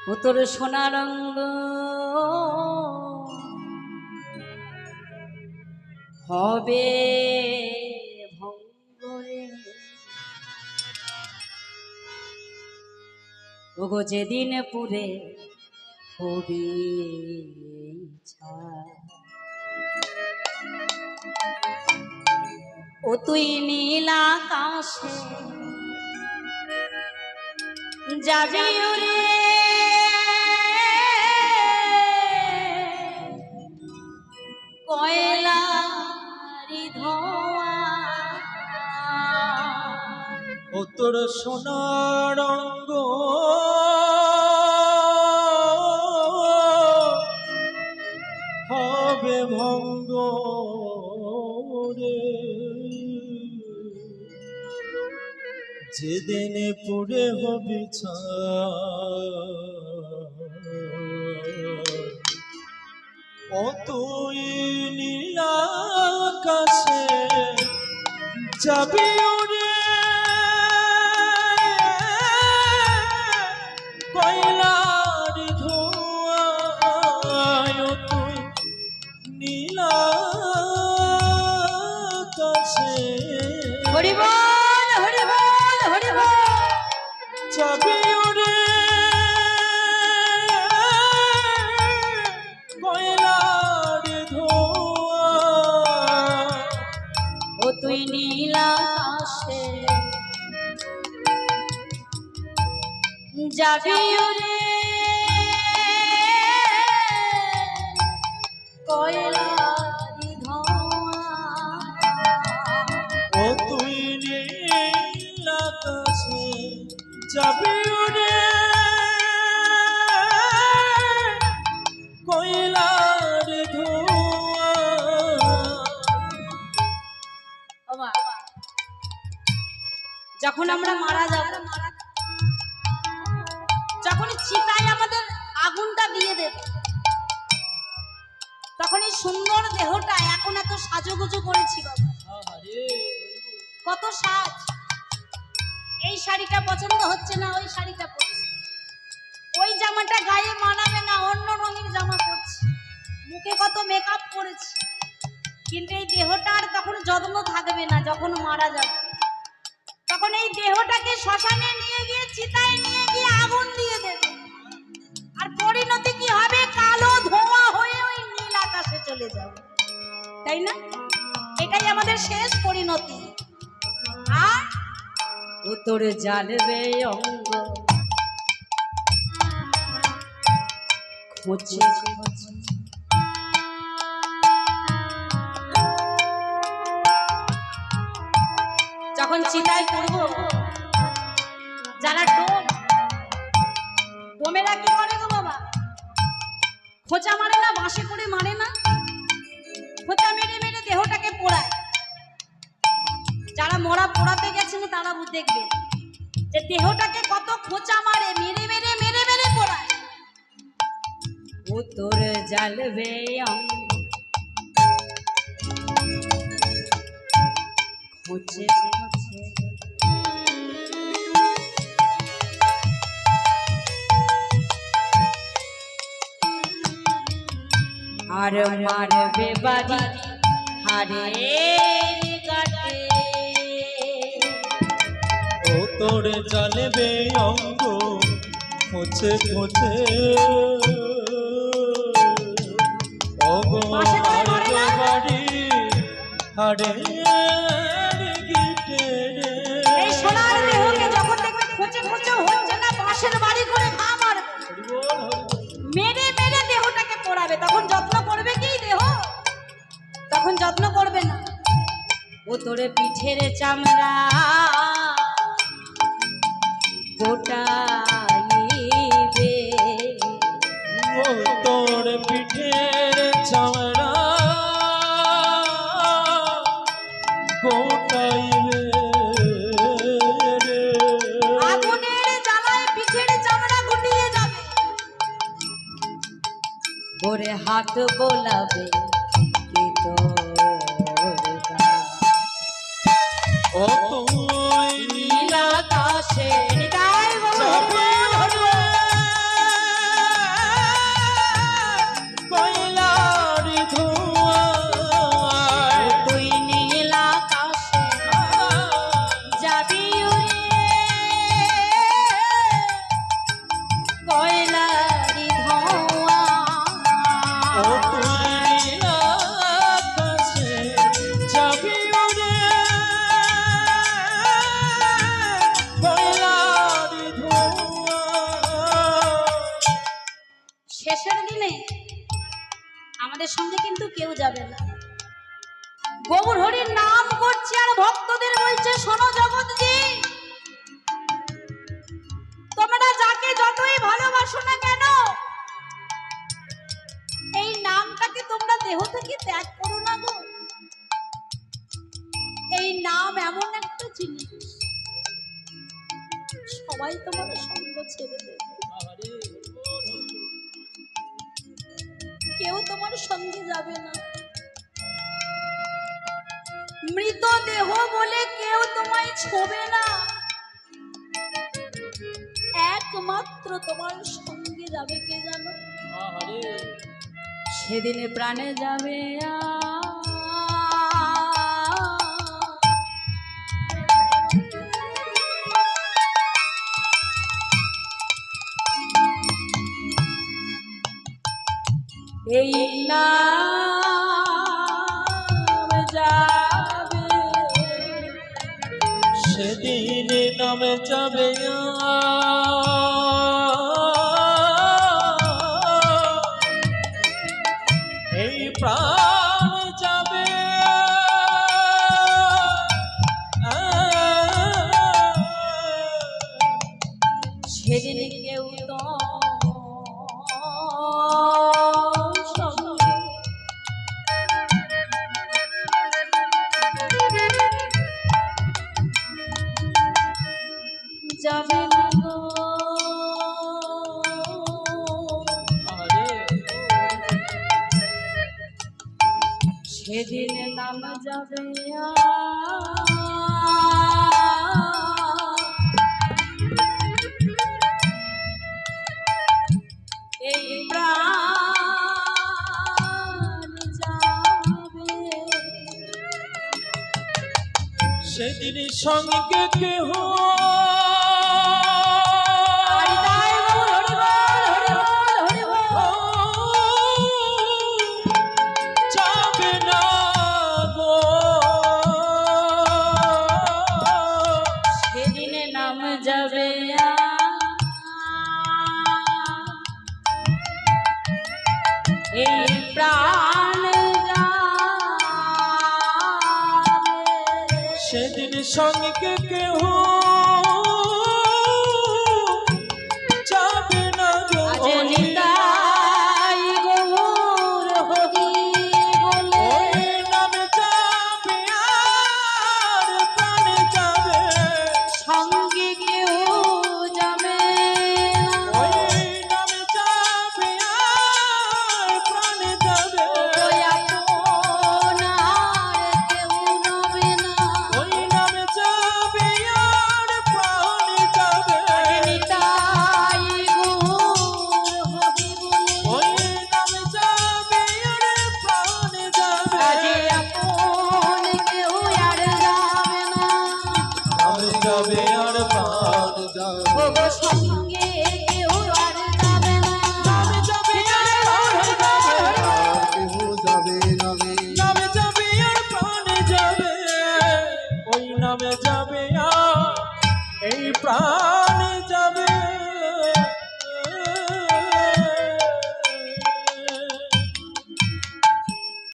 ও তোর সোনার রঙ হবে ভঙ্গরে ওগো যেদিন পুরে হবে ও তুই নীল আকাশে যাবি ওরে কয়লারি ধোঁয়া ও তোর সোনার রঙ হবে ভঙ্গ রে যেদিন পুরে হবে ও তুই নীল আকাশে যাবি ওরে কয়লার ধোঁয়ায় ও তুই নীল আকাশে হরি বল হরি বল হরি বল যাবি ওরে কয়লার ধোঁয়া ও তুই নীল আকাশে যাবি ওরে কয়লারি ধোঁয়া ও তুই নীল আকাশে যাবি ওরে কয়লার ধোঁয়া বাবা যখন আমরা মারা যাব যখন চিতায় আমাদের আগুনটা দিয়ে দেবে তখন এই সুন্দর দেহটা এখন এত সাজুগুজু করেছি বাবা কত সাজ এই শাড়িটা পছন্দ হচ্ছে না ওই শাড়িটা পরছি ওই জামাটা গায়ে মানাবে না অন্য রঙের জামা পরছি মুখে কত মেকআপ করেছি কিন্তু এই দেহটার তখন যত্ন থাকবে না যখন মারা যাবে তখন এই দেহটাকে শ্মশানে নিয়ে গিয়ে চিতায় নিয়ে গিয়ে আগুন দিয়ে দেবে আর পরিণতি কি হবে কালো ধোঁয়া হয়ে ওই নীল আকাশে চলে যাবে তাই না এটাই আমাদের শেষ পরিণতি আর ও তোর জ্বালবে অঙ্গ খোঁজে খোঁজে যখন চিতায় পড়বো যারা ডোমেরা কি করে গো বাবা খোঁচা মারে না বাঁশে করে মারে না খোঁচা মেরে মেরে দেহটাকে পোড়ায় যারা মরা পোড়াতে গেছেন তারা দেখবে যে দেহটাকে কত খোঁচা মারে মেরে মেরে মেরে মেরে পোড়ায় ও তোর জ্বালবে খোঁচে খোঁচে আর মারবে বাড়ি হারে কাটে ও তোর জ্বালবে অঙ্গ খোঁচে খোঁচে ওগো মারবে বাড়ি হারে গিটে এই সোনার দেহকে যখন দেখবে খোঁচে খোঁচে হচ্ছে না বাঁশের বাড়ি করে ঘা মারবে মেরে মেরে দেহটাকে পোড়াবে তখন যত্ন করবে কি দেহ তখন যত্ন করবে না ও তোরে পিঠের চামড়া গোটাইবে ও তোর পিঠের চামড়া গোটাইবে আগুনের জ্বালায় পিঠের চামড়া গুটিয়ে যাবে ওরে হাত বোলাবে কি তোর গা ও তুই নীল আকাশে আমাদের সঙ্গে কিন্তু কেউ যাবে না। গৌর হরির নাম করছে আর ভক্তদের বলছে, শোনো জগৎজি, তোমরা যাকে যতই ভালোবাসো না কেন, এই নামটাকে তোমরা দেহ থেকে ত্যাগ করো না গো। এই নাম এমন একটা জিনিস, সবাই তোমার সঙ্গ ছেড়ে দেবে, কেউ তোমার সঙ্গে যাবে না। মৃত দেহ বলে কেউ তোমায় ছোবে না, একমাত্র তোমার সঙ্গে যাবে কে জানো? সেদিনে প্রাণে যাবে এই নাম যাবে, সেদিন নামে যাবে এই প্রাণ যাবে সেদিন কেউ তো সঙ্গে যাবে না গো। সেদিন নাম যাবে এই প্রাণ যাবে, সেদিন সঙ্গে কেহ যাবে না গো। সেদিন নাম যাবে এই প্রাণ যাবে, সেদিন সঙ্গে কেহ যাবে না গো। আজ নিতাই গৌর হরি বলে ওই নামে যাবে আর প্রাণে যাবে, সঙ্গে কেউ যাবে না। ওই নামে যাবে আর প্রাণে যাবে, ওই আপনার কেউ রবে না। ওই নামে যাবে আর প্রাণে যাবে, নিতাই গৌর হরি বলে ওই নামে যাবে আর প্রাণে যাবে। আজ আপন কেউ আর যাবে না। নামে যাবে আর প্রাণ যাবে, ওগো সঙ্গে কেউ আর যাবে না। নামে যাবে আর প্রাণ যাবে, কেহ যাবে নামে নামে যাবে আর প্রাণে যাবে, ওই নামে যাবে আর এই প্রাণে যাবে।